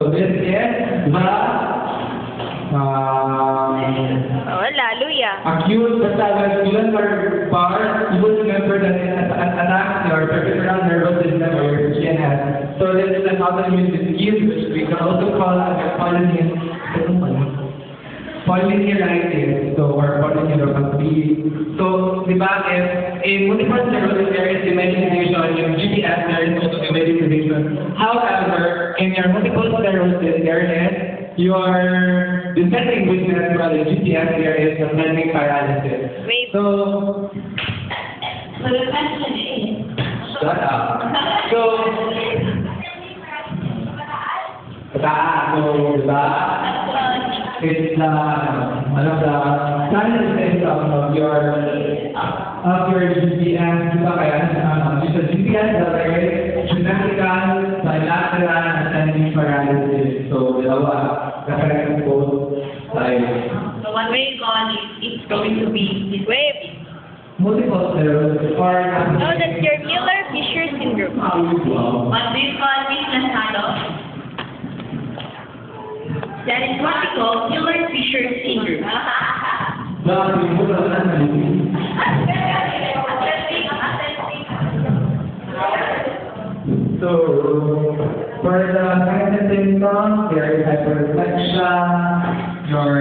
So this is the Hallelujah. acute vestibular part. You will remember that it attacks your peripheral nervous system or your CNS. So this is an autoimmune disease which we can also call polyneuropathy. So or polyneuropathy. So the back is in multiple sclerosis there is demyelinization, in GBS there is also demyelinization. However, in your multiple sclerosis there is your descending weakness, while in GBS there is ascending paralysis. Wait. So the question is, shut up. So it's one of the signs of your GBS, diba kaya sa GBS is symmetrical, bilateral, ascending paralysis. So dalawa, reference both sides. so what we call it, it's going to be this Wait. Multiple sclerosis or No, that's your Miller-Fisher syndrome. What do you call this Lasado? That is what we call Miller-Fisher syndrome. Bakit mo na naman? So, for the second symptoms, there is hyperreflection, your